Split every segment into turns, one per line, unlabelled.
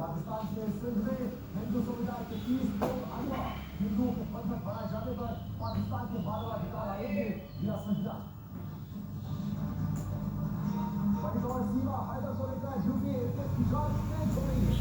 पाकिस्तान के सिंध में हिंदू समुदाय के 30 लोग अगवा हिंदुओं के बंधक बनाए जाने पर पाकिस्तान के मानव अधिकार आयोग ने दिया संज्ञान। बटौर सीमा हैदर को लेकर यूपी एटीएस की जांच तेज हो रही है।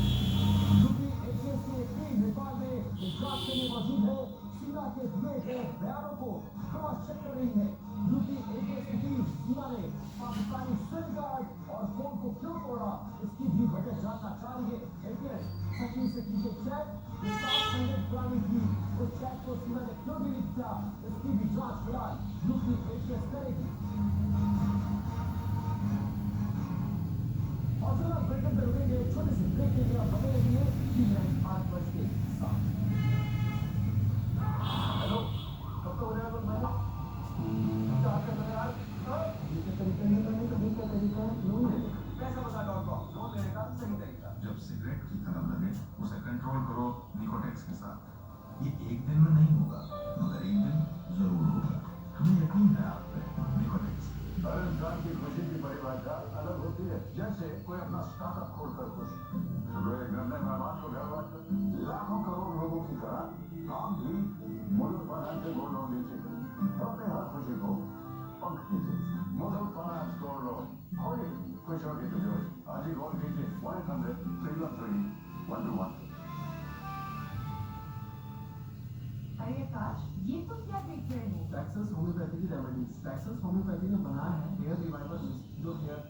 यूपी एटीएस की एक टीम नेपाल में जांच के लिए मौजूद है। सीमा के दिए गए बयानों को क्रॉस चेक कर रही है। यूपी एटीएस की टीम सीमा ने पाकिस्तानी सिम कार्ड और फोन को क्यों तोड़ा, इसकी भी वजह जानना चाह रही है। एटीएस सचिन से की चेक प्लानिंग की, उस चेक को सीमा ने क्यों डिलीट किया, इसकी भी जांच फिलहाल यूपी एटीएस करेगी। और चलो ब्रेक में रुकेंगे, छोटे से ब्रेक के लिए आप बने रहिए कि मैं 8:07। हेलो, कब तो होने वाला मैंने क्या कर रहे यार? ये तरीका नहीं करने का दूसरा तरीका है लोन लेने का। कैसा बता डॉट.कॉम लोन लेने का सही तरीका।
जब सिगरेट की तरह लगे उसे कंट्रोल करो निकोटेक्स के साथ। ये एक दिन में नहीं होगा, मगर एक दिन जरूर होगा। हमें यकीन है आप पे। निकोटेक्स
हर इंसान की खुशी की परिभाषा अलग होती है। जैसे कोई अपना स्टार्टअप खोलकर खुश, सुबह घर में मेहमान को घर बांटकर, लाखों करोड़ लोगों की तरह आप भी मुल्क फाइनेंस से गोल्ड लोन लीजिए और अपने हर खुशी को पंख दीजिए। मुल्क फाइनेंस गोल्ड लोन, होली खुशियों की तिजोरी। आज ही कॉल कीजिए 1-800-313-121।
अरे आकाश, ये तुम क्या देख रहे हो?
टैक्सेस होम्योपैथी की रेमेडीज। टैक्सेस होम्योपैथी ने बनाया है हेयर रिवाइवर जो हेयर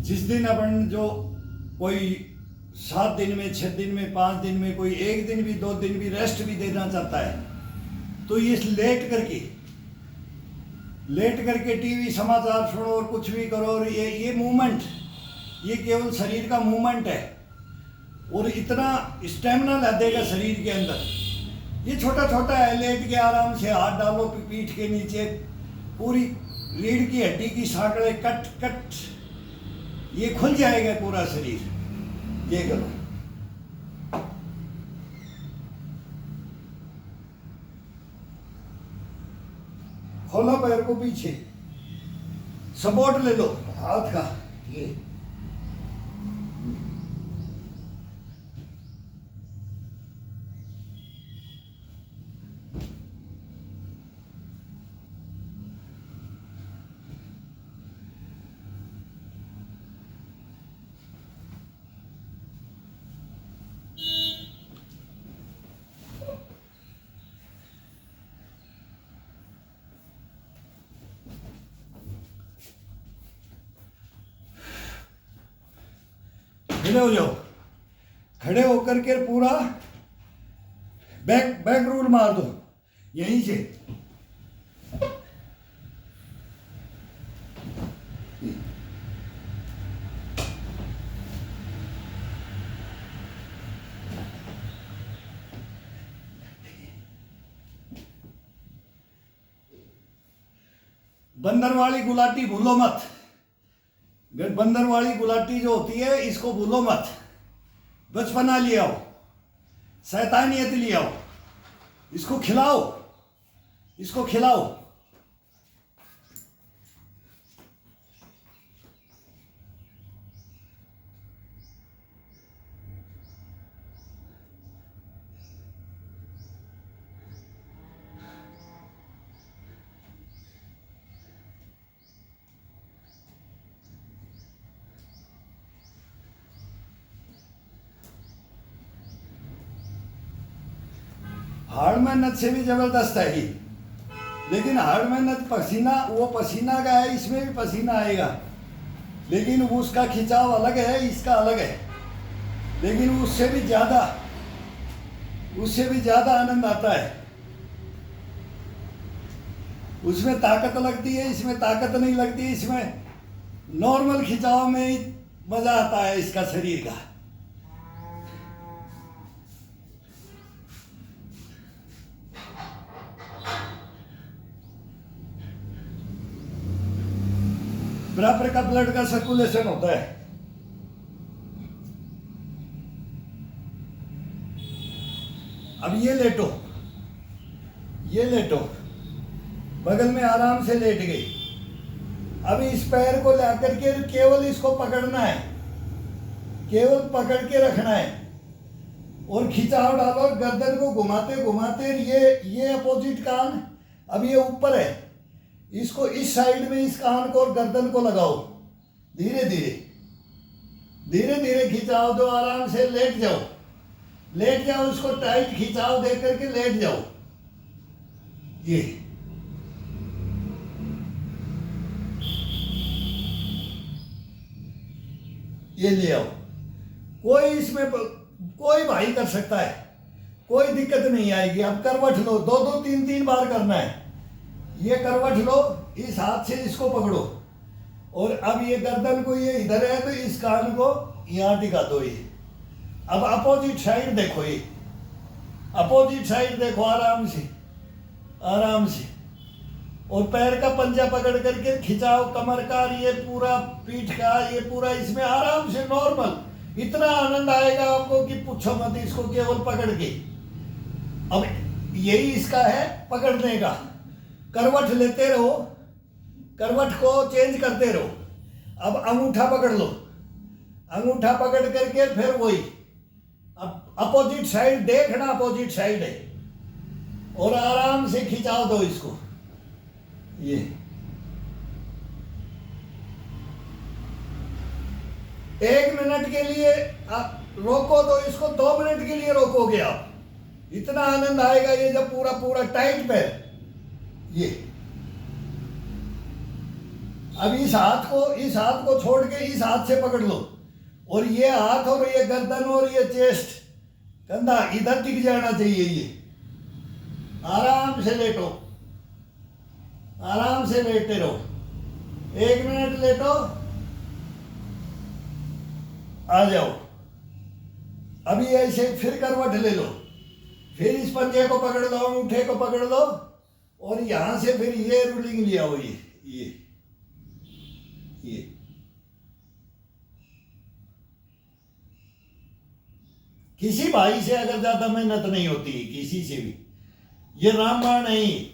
जिस दिन अपन जो कोई 7 दिन में, 6 दिन में, 5 दिन में, कोई 1 दिन भी, 2 दिन भी रेस्ट भी देना चाहता है, तो ये लेट करके टीवी समाचार सुनो और कुछ भी करो, और ये मूवमेंट, ये केवल शरीर का मूवमेंट है, और इतना स्टेमिना ला देगा शरीर के अंदर। ये छोटा छोटा है, लेट के आराम से हाथ डालो पीठ के नीचे, पूरी रीढ़ की हड्डी की सांकड़ें कट कट, ये खुल जाएगा पूरा शरीर। ये करो, खोलो पैर को पीछे, सपोर्ट ले लो हाथ का, ये खड़े हो जाओ। खड़े होकर के पूरा बैक रोल मार दो यहीं से। बंदर वाली गुलाटी भूलो मत। बंदर वाली गुलाटी जो होती है इसको भूलो मत। बचपना ले आओ, शैतानियत ले आओ, इसको खिलाओ, इसको खिलाओ। हार्ड मेहनत से भी जबरदस्त है ही, लेकिन हार्ड मेहनत पसीना, वो पसीना का है, इसमें भी पसीना आएगा, लेकिन उसका खिंचाव अलग है, इसका अलग है, लेकिन उससे भी ज़्यादा आनंद आता है। उसमें ताकत लगती है, इसमें ताकत नहीं लगती। इसमें नॉर्मल खिंचाव में ही मज़ा आता है इसका शरीर का। बराबर का ब्लड का सर्कुलेशन होता है। अब ये लेटो, बगल में आराम से लेट गई। अब इस पैर को लेकर के केवल इसको पकड़ना है, केवल पकड़ के रखना है और खिंचाव डालो। गर्दन को घुमाते घुमाते, ये अपोजिट कान अब ये ऊपर है, इसको इस साइड में इस कान को और गर्दन को लगाओ। धीरे धीरे खिंचाव दो, आराम से लेट जाओ, इसको टाइट खिंचाव दे करके लेट जाओ। ये ले आओ। कोई भाई कर सकता है, कोई दिक्कत नहीं आएगी। अब करवट लो, 2-2 3-3 बार करना है। ये करवट लो, इस हाथ से इसको पकड़ो और अब ये गर्दन को, ये इधर है तो इस कान को यहाँ टिका दो। ये अब अपोजिट साइड देखो, ये अपोजिट साइड देखो, आराम से और पैर का पंजा पकड़ करके खिंचाओ, कमर का, ये पूरा पीठ का, ये पूरा, इसमें आराम से नॉर्मल। इतना आनंद आएगा आपको कि पूछो मत। इसको केवल पकड़ के, अब यही इसका है पकड़ने का। करवट लेते रहो, करवट को चेंज करते रहो। अब अंगूठा पकड़ लो, अंगूठा पकड़ करके फिर वही अब अपोजिट साइड देखना, अपोजिट साइड है और आराम से खिंचाव दो इसको। ये 1 मिनट के लिए आप रोको तो इसको 2 मिनट के लिए रोकोगे आप। इतना आनंद आएगा ये जब पूरा टाइट पैर। ये अब इस हाथ को छोड़ के इस हाथ से पकड़ लो, और ये हाथ और ये गर्दन और ये चेस्ट कंधा इधर टिक जाना चाहिए। ये आराम से लेटो, आराम से लेटे रहो, 1 मिनट लेटो, आ जाओ। अभी ऐसे फिर करवट ले लो, फिर इस पंजे को पकड़ लो, अंगूठे को पकड़ लो, और यहां से फिर ये रूलिंग लिया हो, ये किसी भाई से अगर ज्यादा मेहनत नहीं होती, किसी से भी। ये रामबाण नहीं,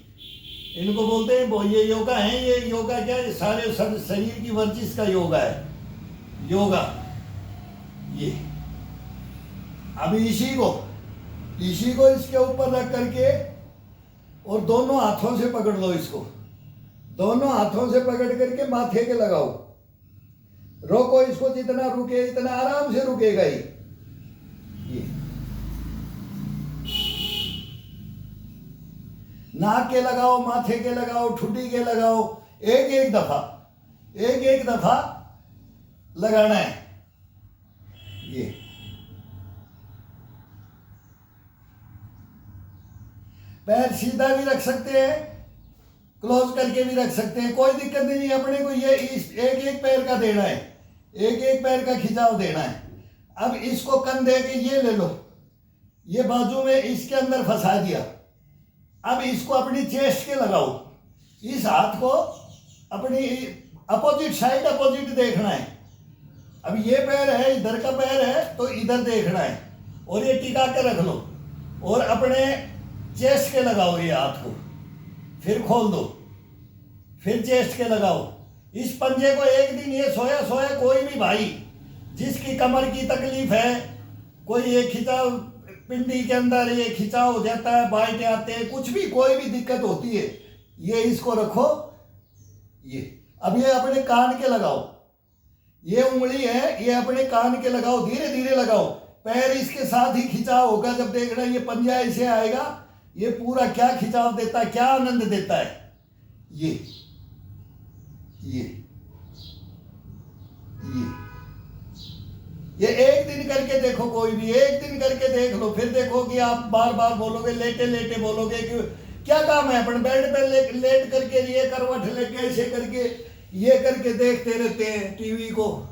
इनको बोलते हैं वो ये योगा है। ये योगा क्या है? सारे शरीर की वर्जिश का योगा है, योगा। ये अभी इसी को इसके ऊपर रख करके और दोनों हाथों से पकड़ लो इसको, दोनों हाथों से पकड़ करके माथे के लगाओ, रोको इसको, जितना रुके इतना आराम से रुकेगा ये। नाक के लगाओ, माथे के लगाओ, ठुड्डी के लगाओ, एक एक दफा लगाना है। ये पैर सीधा भी रख सकते हैं, क्लोज करके भी रख सकते हैं, कोई दिक्कत नहीं। अपने को ये इस एक एक पैर का देना है, एक एक पैर का खिंचाव देना है। अब इसको कंधे के ये ले लो, ये बाजू में इसके अंदर फंसा दिया। अब इसको अपनी चेस्ट के लगाओ, इस हाथ को अपनी अपोजिट साइड, अपोजिट देखना है। अब ये पैर है, इधर का पैर है तो इधर देखना है, और ये टिका के रख लो, और अपने चेस्ट के लगाओ ये हाथ को, फिर खोल दो, फिर चेस्ट के लगाओ। इस पंजे को एक दिन ये सोया कोई भी भाई जिसकी कमर की तकलीफ है, कोई ये खिंचाव पिंडी के अंदर ये खिंचाव हो जाता है, बाइटे आते हैं, कुछ भी कोई भी दिक्कत होती है, ये इसको रखो। ये अब ये अपने कान के लगाओ, ये उंगली है, ये अपने कान के लगाओ, धीरे धीरे लगाओ, पैर इसके साथ ही खिंचाव होगा। जब देखना ये पंजा ऐसे आएगा, ये पूरा क्या खिंचाव देता है, क्या आनंद देता है। ये एक दिन करके देखो, कोई भी एक दिन करके देख लो, फिर देखो कि आप बार बार बोलोगे, लेटे लेटे बोलोगे कि क्या काम है। अपन बेड पे लेट करके ये करवट लेके ऐसे करके ये करके देखते रहते हैं टीवी को,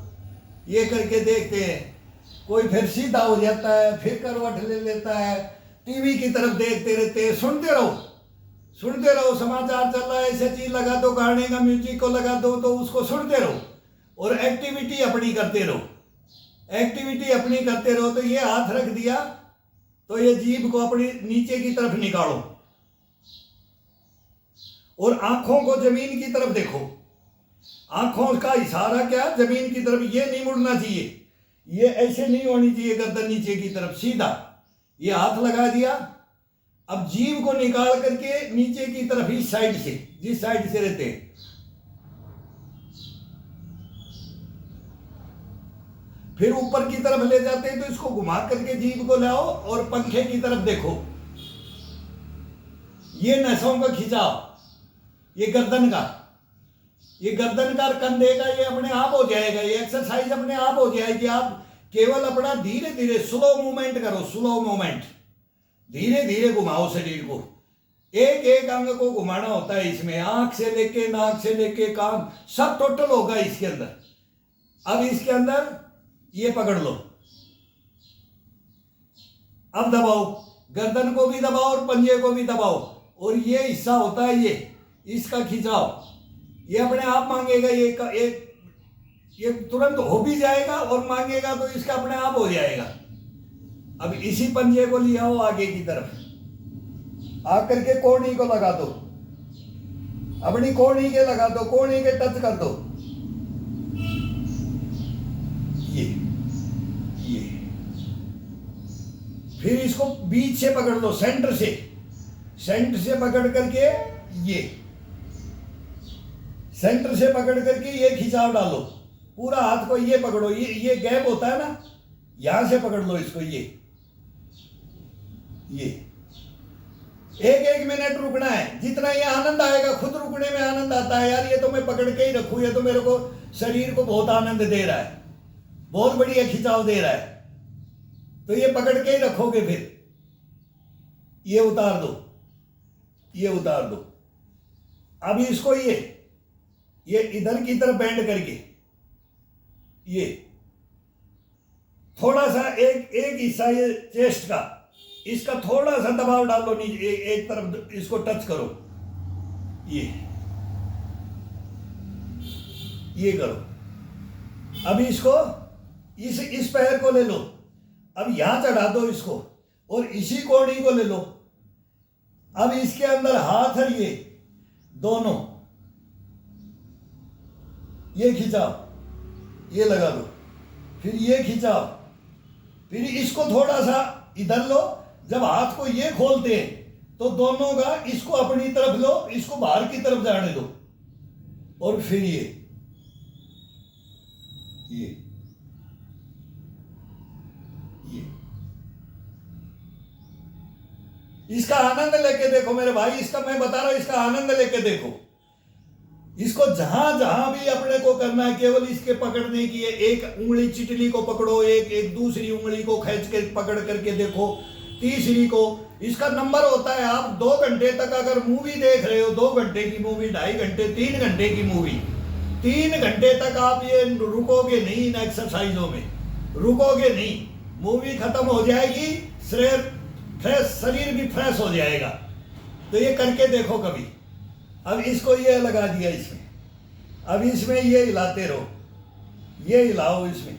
ये करके देखते हैं। कोई फिर सीधा हो जाता है, फिर करवट ले लेता है, टीवी की तरफ देखते रहते हैं। सुनते रहो, समाचार चल रहा है, ऐसे चीज लगा दो, गाने का म्यूजिक को लगा दो, तो उसको सुनते रहो, और एक्टिविटी अपनी करते रहो, तो ये हाथ रख दिया तो ये जीभ को अपनी नीचे की तरफ निकालो, और आंखों को जमीन की तरफ देखो। आंखों का इशारा क्या, जमीन की तरफ। ये नहीं मुड़ना चाहिए, ये ऐसे नहीं होनी चाहिए, गर्दन नीचे की तरफ सीधा। ये हाथ लगा दिया, अब जीभ को निकाल करके नीचे की तरफ, इस साइड से, जिस साइड से रहते हैं, फिर ऊपर की तरफ ले जाते हैं, तो इसको घुमा करके जीभ को लाओ और पंखे की तरफ देखो। ये नसों का खिंचाव, ये गर्दन का और कंधे का, ये अपने आप हो जाएगा। ये एक्सरसाइज अपने आप हो जाएगी। आप केवल अपना धीरे धीरे स्लो मूवमेंट करो, स्लो मूवमेंट, धीरे धीरे घुमाओ शरीर को। एक एक अंग को घुमाना होता है इसमें, आंख से लेके, नाक से लेके, कान, सब टोटल होगा इसके अंदर। अब इसके अंदर ये पकड़ लो, अब दबाओ, गर्दन को भी दबाओ और पंजे को भी दबाओ, और ये हिस्सा होता है ये, इसका खिंचाव, ये अपने आप मांगेगा। ये तुरंत हो भी जाएगा, और मांगेगा तो इसका अपने आप हो जाएगा। अब इसी पंजे को ले आओ आगे की तरफ, आकर के कोहनी को लगा दो, अपनी कोहनी के लगा दो, कोहनी के टच कर दो। ये फिर इसको बीच से पकड़ लो, सेंटर से पकड़ करके, ये सेंटर से पकड़ करके ये खिंचाव डालो, पूरा हाथ को ये पकड़ो, ये गैप होता है ना, यहां से पकड़ लो इसको, ये एक एक मिनट रुकना है। जितना ये आनंद आएगा, खुद रुकने में आनंद आता है यार, ये तो मैं पकड़ के ही रखूं, ये तो मेरे को शरीर को बहुत आनंद दे रहा है, बहुत बढ़िया खिंचाव दे रहा है, तो ये पकड़ के ही रखोगे। फिर ये उतार दो, ये उतार दो। अब इसको ये इधर की तरफ बेंड करके ये थोड़ा सा एक हिस्सा ये चेस्ट का, इसका थोड़ा सा दबाव डालो नीचे, एक तरफ इसको टच करो, ये करो। अब इसको इस पैर को ले लो, अब यहां चढ़ा दो इसको, और इसी कोड़ी को ले लो। अब इसके अंदर हाथ और ये दोनों ये खिंचाओ, ये लगा दो, फिर ये खिंचाओ, फिर इसको थोड़ा सा इधर लो। जब हाथ को ये खोलते हैं तो दोनों का इसको अपनी तरफ लो, इसको बाहर की तरफ जाने दो, और फिर ये इसका आनंद लेके देखो मेरे भाई, इसका मैं बता रहा हूं, इसका आनंद लेके देखो। इसको जहां जहां भी अपने को करना है, केवल इसके पकड़ने की है। एक उंगली चिटली को पकड़ो, एक दूसरी उंगली को खींच के पकड़ करके देखो, तीसरी को। इसका नंबर होता है, आप 2 घंटे तक अगर मूवी देख रहे हो, 2 घंटे की मूवी, 2.5 घंटे, 3 घंटे की मूवी, 3 घंटे तक आप ये रुकोगे नहीं, इन एक्सरसाइजों में रुकोगे नहीं। मूवी खत्म हो जाएगी, शरीर भी फ्रेश हो जाएगा। तो ये करके देखो कभी। अब इसको ये लगा दिया इसमें, अब इसमें ये हिलाते रहो, ये हिलाओ, इसमें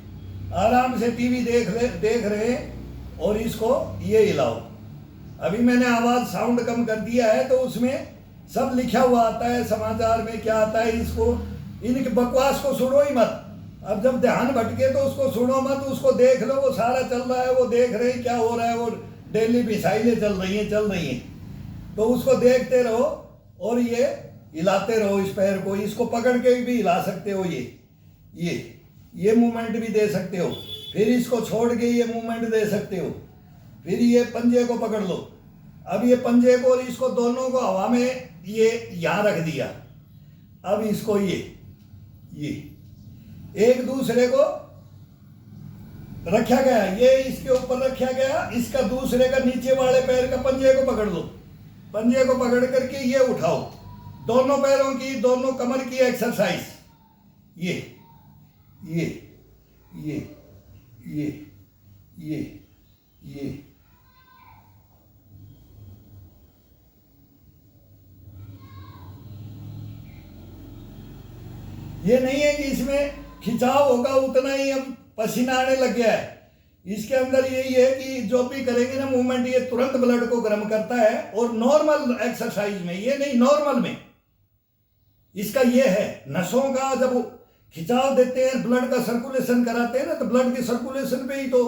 आराम से टीवी देख रहे हैं, और इसको ये हिलाओ। अभी मैंने आवाज साउंड कम कर दिया है, तो उसमें सब लिखा हुआ आता है, समाचार में क्या आता है। इसको, इनकी बकवास को सुनो ही मत। अब जब ध्यान भटके तो उसको सुनो मत, उसको देख लो, वो सारा चल रहा है, वो देख रहे हैं क्या हो रहा है, वो डेली मिसाइलें चल रही हैं, तो उसको देखते रहो, और ये हिलाते रहो इस पैर को। इसको पकड़ के भी हिला सकते हो, ये मूवमेंट भी दे सकते हो, फिर इसको छोड़ के ये मूवमेंट दे सकते हो, फिर ये पंजे को पकड़ लो। अब ये पंजे को और इसको दोनों को हवा में ये यहां रख दिया। अब इसको ये एक दूसरे को रखा गया, ये इसके ऊपर रखा गया, इसका दूसरे का नीचे वाले पैर का पंजे को पकड़ लो, पंजे को पकड़ करके ये उठाओ। दोनों पैरों की, दोनों कमर की एक्सरसाइज, ये ये नहीं है कि इसमें खिंचाव होगा उतना ही हम पसीना आने लग गया है। इसके अंदर यही है कि जो भी करेंगे ना मूवमेंट, ये तुरंत ब्लड को गर्म करता है। और नॉर्मल एक्सरसाइज में, ये नहीं, नॉर्मल में इसका ये है, नसों का जब खिंचाव देते हैं, ब्लड का सर्कुलेशन कराते हैं ना, तो ब्लड के सर्कुलेशन पे ही तो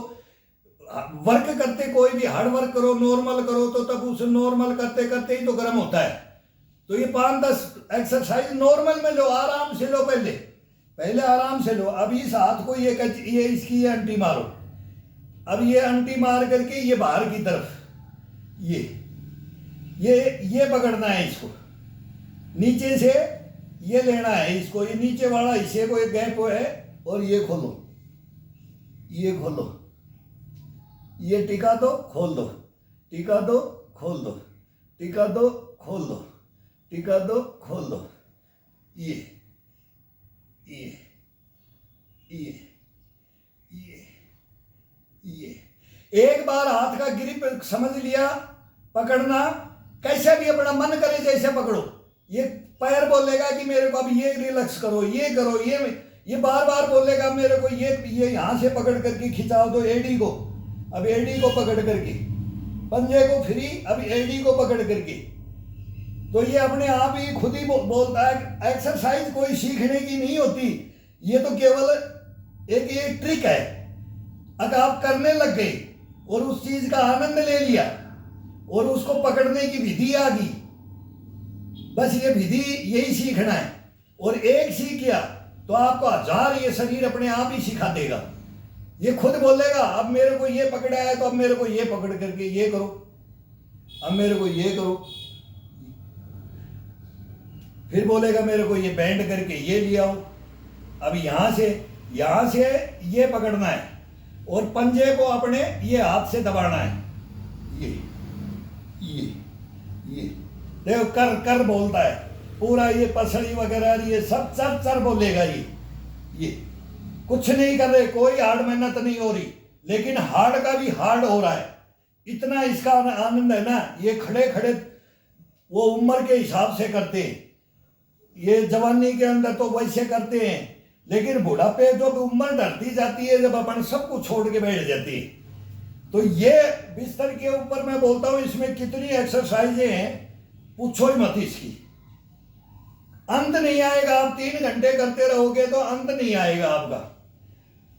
वर्क करते। कोई भी हार्ड वर्क करो, नॉर्मल करो, तो तब उसे नॉर्मल करते करते ही तो गर्म होता है। तो ये 5-10 एक्सरसाइज नॉर्मल में लो, आराम से लो, पहले आराम से लो। अब इस हाथ को ये इसकी ये अंटी मारो। अब ये अंटी मार करके ये बाहर की तरफ, ये पकड़ना है, इसको नीचे से ये लेना है, इसको ये नीचे वाला हिस्से को एक गैप है, और ये खोलो, ये टिका दो, खोल दो, टिका दो, खोल दो, टिका दो, खोल दो, टिका दो, खोल दो। ये एक बार हाथ का ग्रिप समझ लिया, पकड़ना कैसे भी अपना मन करे जैसे पकड़ो। ये पैर बोलेगा कि मेरे को अब ये रिलैक्स करो, ये करो, ये बार बार बोलेगा मेरे को ये यहां से पकड़ करके खिंचाओ दो एडी को। अब एडी को पकड़ करके, पंजे को फ्री, अब एडी को पकड़ करके, तो ये अपने आप ही खुद ही बोलता है। एक्सरसाइज कोई सीखने की नहीं होती, ये तो केवल एक ये ट्रिक है। अगर आप करने लग गए और उस चीज का आनंद ले लिया और उसको पकड़ने की विधि आ गई, बस ये विधि यही सीखना है। और एक सीख गया तो आपको 1000 ये शरीर अपने आप ही सिखा देगा। ये खुद बोलेगा अब मेरे को ये पकड़ा है तो अब मेरे को ये पकड़ करके ये करो। अब मेरे को ये करो, फिर बोलेगा मेरे को ये बैंड करके ये ले आओ। अब यहाँ से ये पकड़ना है और पंजे को अपने ये हाथ से दबाना है। ये देखो कर कर बोलता है पूरा, ये पसड़ी वगैरह ये सब चर बोलेगा। ये कुछ नहीं कर रहे, कोई हार्ड मेहनत नहीं हो रही, लेकिन हार्ड का भी हार्ड हो रहा है। इतना इसका आनंद है ना, ये खड़े खड़े वो उम्र के हिसाब से करते हैं, ये जवानी के अंदर तो वैसे करते हैं, लेकिन बुढ़ापे जब उम्र ढलती जाती है, जब अपन सब कुछ छोड़ के बैठ जाती है, तो ये बिस्तर के ऊपर मैं बोलता हूँ इसमें कितनी एक्सरसाइजें हैं, पूछो ही मत इसकी। अंत नहीं आएगा, आप 3 घंटे करते रहोगे तो अंत नहीं आएगा आपका।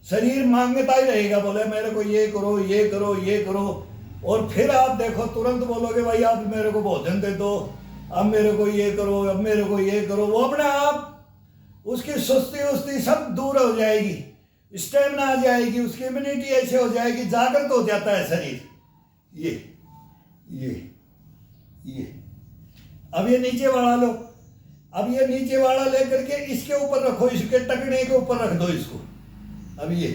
शरीर मांगता ही रहेगा, बोले मेरे को ये करो ये करो ये करो, और फिर आप देखो तुरंत बोलोगे भाई आप मेरे को भोजन दे दो, अब मेरे को ये करो, अब मेरे को ये करो। वो अपने आप उसकी सुस्ती उस्ती सब दूर हो जाएगी, स्टेमिना आ जाएगी, उसकी इम्यूनिटी ऐसे हो जाएगी, जागृत हो जाता है शरीर। ये अब ये नीचे वाला लो, अब ये नीचे वाला लेकर के इसके ऊपर रखो, इसके टकने के ऊपर रख दो इसको। अब ये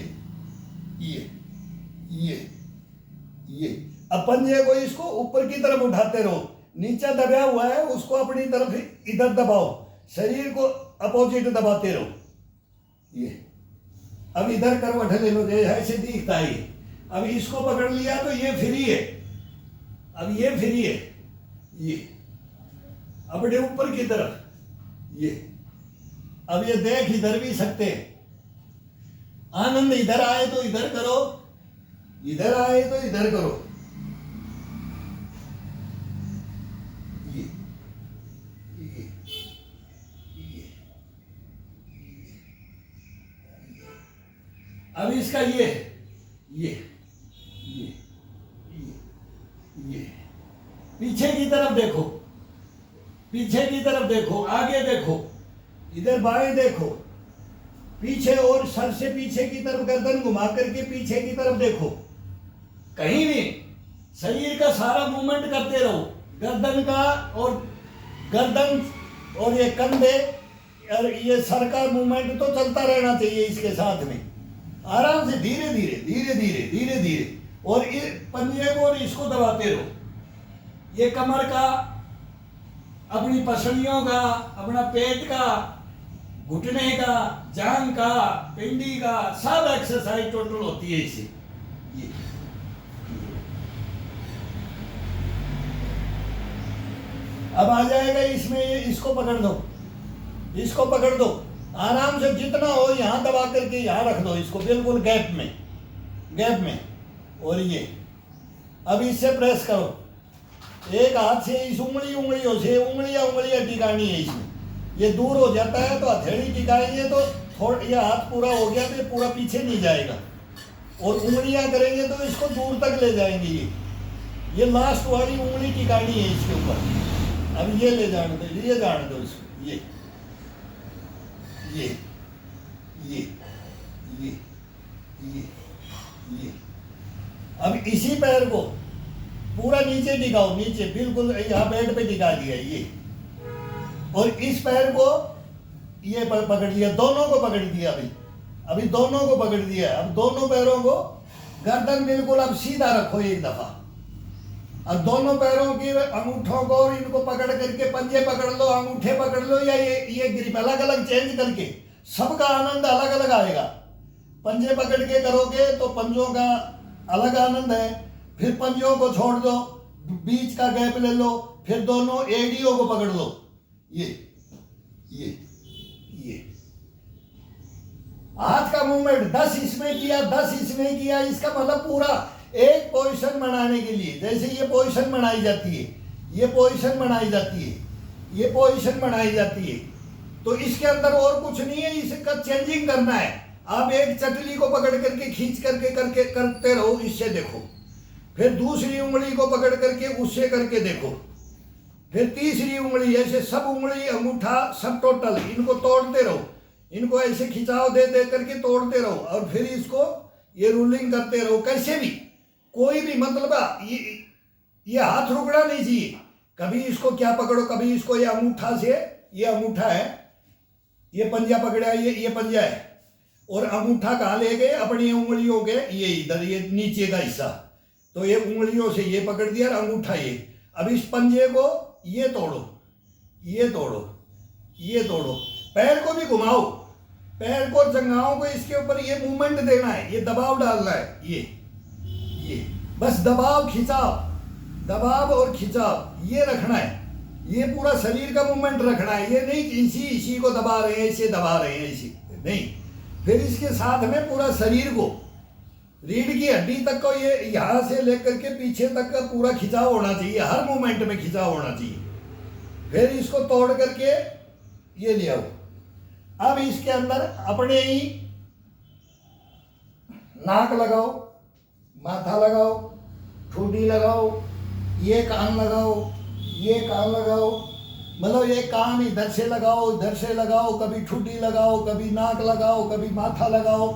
अब पंजे को इसको ऊपर की तरफ उठाते रहो, नीचे दबा हुआ है उसको अपनी तरफ इधर दबाओ, शरीर को अपोजिट दबाते रहो। ये अब इधर करवट ले लो, ऐसे दिखता है। अब इसको पकड़ लिया तो ये फ्री है, अब ये फ्री है, ये अपने ऊपर की तरफ। ये अब ये देख इधर भी सकते हैं, आनंद इधर आए तो इधर करो, इधर आए तो इधर करो। अब इसका ये पीछे की तरफ देखो, पीछे की तरफ देखो, आगे देखो, इधर बाएं देखो, पीछे और सर से पीछे की तरफ गर्दन घुमा करके पीछे की तरफ देखो। कहीं भी शरीर का सारा मूवमेंट करते रहो, गर्दन का और ये कंधे और ये सर का मूवमेंट तो चलता रहना चाहिए इसके साथ में, आराम से धीरे धीरे और ये पंजे को और इसको दबाते रहो। ये कमर का, अपनी पसलियों का, अपना पेट का, घुटने का, जांग का, पिंडी का, सब एक्सरसाइज टोटल होती है इससे। ये अब आ जाएगा इसमें, ये इसको पकड़ दो, इसको पकड़ दो आराम से, जितना हो यहाँ दबा करके यहाँ रख दो इसको बिल्कुल गैप में। और ये अब इससे प्रेस करो, एक हाथ से इस उंगलियों से उंगलियां टिकानी है इसमें। ये दूर हो जाता है तो हथेली टिकाएंगे तो थोड़ा ये हाथ पूरा हो गया तो ये पूरा पीछे नहीं जाएगा, और उंगलियां करेंगे तो इसको दूर तक ले जाएंगे। ये लास्ट वाली उंगली टिकानी है इसके ऊपर। अब ये ले जाने दो, ये जाने दो इसको। ये अब इसी पैर को पूरा नीचे टिकाओ, नीचे बिल्कुल यहाँ बेड पे टिका दिया ये, और इस पैर को ये पकड़ लिया, दोनों को पकड़ दिया। अभी दोनों को पकड़ दिया। अब दोनों पैरों को गर्दन बिल्कुल अब सीधा रखो एक दफा। अब दोनों पैरों की अंगूठों को और इनको पकड़ करके पंजे पकड़ लो, अंगूठे पकड़ लो, या ये ग्रिप अलग अलग चेंज करके, सबका आनंद अलग अलग आएगा। पंजे पकड़ के करोगे तो पंजों का अलग आनंद है, फिर पंजों को छोड़ दो, बीच का गैप ले लो, फिर दोनों एड़ियों को पकड़ लो। ये हाथ का मूवमेंट 10 इसमें किया, 10 इसमें किया, इसका मतलब पूरा एक पोजीशन बनाने के लिए, जैसे ये पोजीशन बनाई जाती है, ये पोजीशन बनाई जाती है, ये पोजीशन बनाई जाती है, तो इसके अंदर और कुछ नहीं है, इसका चेंजिंग करना है। आप एक चटली को पकड़ करके खींच करके करते रहो, इससे देखो, फिर दूसरी उंगली को पकड़ करके उससे करके देखो, फिर तीसरी उंगली, ऐसे सब उंगली अंगूठा सब टोटल इनको तोड़ते रहो, इनको ऐसे खिंचाव दे करके तोड़ते रहो, और फिर इसको ये रूलिंग करते रहो। कैसे भी कोई भी मतलब ये हाथ रुकना नहीं चाहिए। कभी इसको क्या पकड़ो, कभी इसको ये अंगूठा से, ये अंगूठा है, ये पंजा पकड़ा, ये पंजा है, और अंगूठा कहाँ ले गए, अपनी उंगलियों के ये इधर, ये नीचे का हिस्सा, तो ये उंगलियों से ये पकड़ दिया और अंगूठा ये। अब इस पंजे को ये तोड़ो, ये तोड़ो, ये तोड़ो, पैर को भी घुमाओ, पैर को, जंघाओं को इसके ऊपर ये मूवमेंट देना है, ये दबाव डालना है, ये बस दबाव खिंचाव, दबाव और खिंचाव ये रखना है, ये पूरा शरीर का मूवमेंट रखना है। ये नहीं कि इसी को दबा रहे हैं, इसे दबा रहे हैं, इसी नहीं। फिर इसके साथ में पूरा शरीर को, रीढ़ की हड्डी तक को, ये यहाँ से लेकर के पीछे तक का पूरा खिंचाव होना चाहिए, हर मूवमेंट में खिंचाव होना चाहिए। फिर इसको तोड़ करके ये ले आओ। अब इसके अंदर अपने ही नाक लगाओ, माथा लगाओ, ठुड्डी लगाओ, ये कान लगाओ, ये कान लगाओ, मतलब ये कान इधर से लगाओ, इधर से लगाओ, कभी ठुड्डी लगाओ, कभी नाक लगाओ, कभी माथा लगाओ,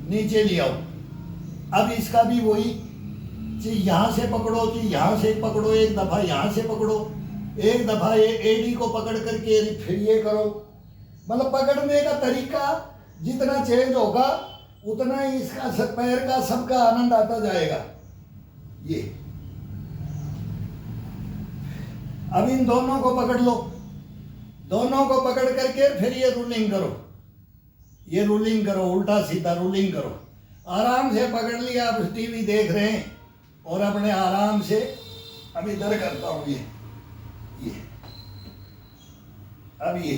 नीचे ले आओ। अब इसका भी वही चीज, यहाँ से पकड़ो, चीज यहाँ से पकड़ो, एक दफा यहाँ से पकड़ो, एक दफा ये एडी को पकड़ करके फिर ये करो। मतलब पकड़ने का तरीका जितना चेंज होगा उतना ही इसका पैर का सबका आनंद आता जाएगा। ये अब इन दोनों को पकड़ लो, दोनों को पकड़ करके फिर ये रोलिंग करो, ये रोलिंग करो, उल्टा सीधा रोलिंग करो। आराम से पकड़ लिया। आप टीवी देख रहे हैं और अपने आराम से, अब इधर करता हूँ ये अब ये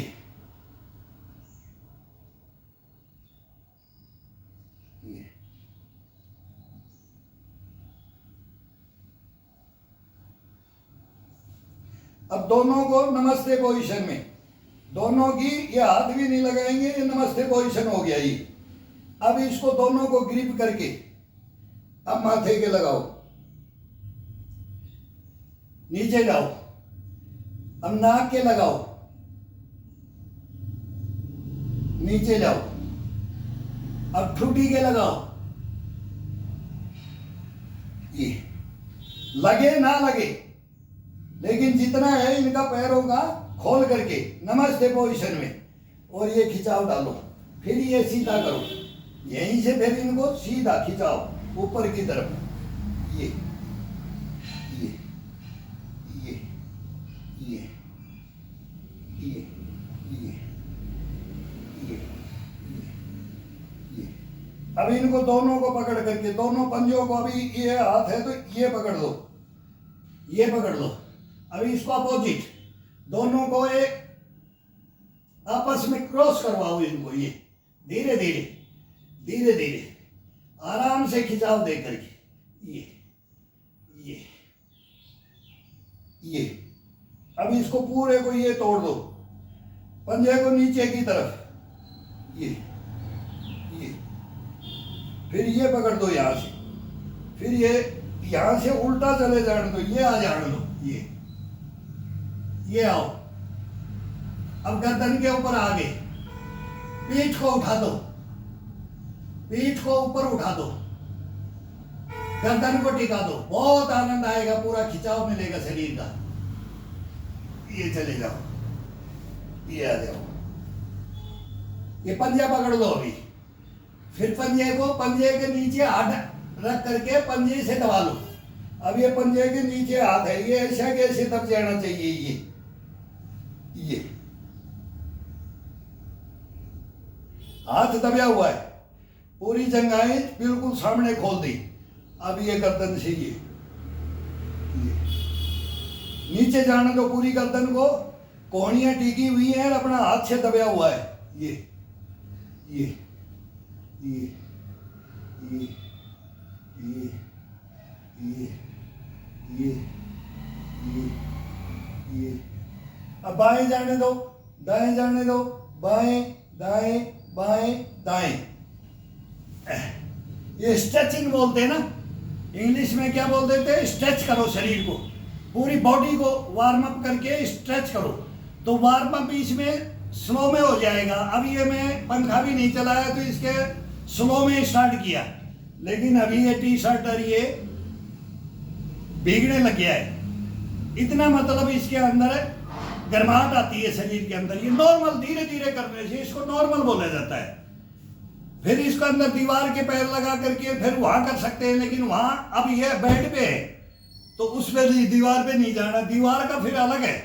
अब दोनों को नमस्ते पोजीशन में, दोनों की ये हाथ भी नहीं लगाएंगे, ये नमस्ते पोजीशन हो गया ये। अब इसको दोनों को ग्रिप करके अब माथे के लगाओ, नीचे जाओ, अब नाक के लगाओ, नीचे जाओ, अब ठुड्डी के लगाओ। ये लगे ना लगे, लेकिन जितना है इनका पैरों का खोल करके नमस्ते पोजीशन में, और ये खिंचाव डालो। फिर ये सीधा करो, यहीं से फिर इनको सीधा खिंचाओ ऊपर की तरफ। ये ये ये ये ये ये ये ये। अब इनको दोनों को पकड़ करके, दोनों पंजों को, अभी ये हाथ है तो ये पकड़ लो, ये पकड़ लो। अभी इसको अपोजिट, दोनों को एक आपस में क्रॉस करवाओ इनको। ये धीरे धीरे धीरे धीरे आराम से खिंचाव दे करके ये ये। अब इसको पूरे को ये तोड़ दो, पंजे को नीचे की तरफ, ये फिर ये पकड़ दो यहाँ से, फिर ये यहाँ से उल्टा चले जाने दो, ये आ जाने दो, ये आओ। अब गर्दन के ऊपर आगे, पीठ को उठा दो, पीठ को ऊपर उठा दो, गर्दन को टिका दो। बहुत आनंद आएगा, पूरा खिंचाव मिलेगा शरीर का। ये चले जाओ, ये आ जाओ, ये पंजा पकड़ लो अभी। फिर पंजे को, पंजे के नीचे हाथ रख करके पंजे से दबा लो। अब ये पंजे के नीचे हाथ है, ये ऐसा कैसे दब जाना चाहिए, ये हाथ दबा हुआ है, पूरी जंघाएं बिल्कुल सामने खोल दी। अब ये गर्दन से ये नीचे जाने दो, पूरी गर्दन को, कोहनियां टिकी हुई हैं और अपना हाथ से दबा हुआ है। ये ये ये ये ये ये ये ये ये। अब बाएं जाने दो, दाएं जाने दो, बाएं दाएं बाएं दाएं। ये स्ट्रेचिंग बोलते हैं ना, इंग्लिश में क्या बोल देते हैं, स्ट्रेच करो शरीर को, पूरी बॉडी को वार्म अप करके स्ट्रेच करो। तो वार्म अप इसमें स्लो में हो जाएगा। अब ये मैं पंखा भी नहीं चलाया तो इसके स्लो में स्टार्ट किया, लेकिन अभी ये टी शर्ट और ये भीगने लग गया है। इतना मतलब इसके अंदर गर्माहट आती है शरीर के अंदर। ये नॉर्मल धीरे धीरे करने से इसको नॉर्मल बोला जाता है। फिर इसको अंदर दीवार के पैर लगा करके फिर वहां कर सकते हैं, लेकिन वहां अब ये बेड पे है तो उस पे दीवार पे नहीं जाना। दीवार का फिर अलग है।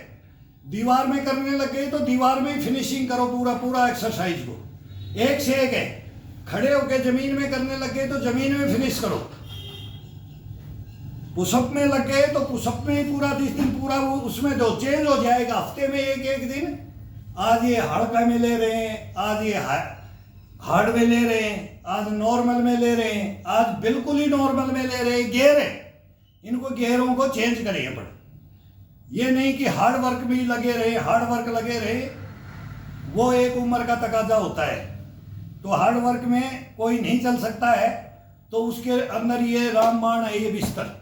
दीवार में करने लग गए तो दीवार में फिनिशिंग करो पूरा पूरा एक्सरसाइज को, एक से एक है। खड़े होके जमीन में करने लग गए तो जमीन में फिनिश करो। पुशअप में लग गए तो पुशअप में ही पूरा 10 दिन पूरा वो उसमें जो चेंज हो जाएगा। हफ्ते में एक दिन, आज ये हल्का में ले रहे हैं, आज ये हार्ड में ले रहे हैं, आज नॉर्मल में ले रहे हैं, आज बिल्कुल ही नॉर्मल में ले रहे हैं। गियर है, इनको गियरों को चेंज करें अपन। ये नहीं कि हार्ड वर्क में ही लगे रहे, हार्ड वर्क लगे रहे, वो एक उम्र का तकाजा होता है। तो हार्ड वर्क में कोई नहीं चल सकता है। तो उसके अंदर ये रामबाण है, ये बिस्तर,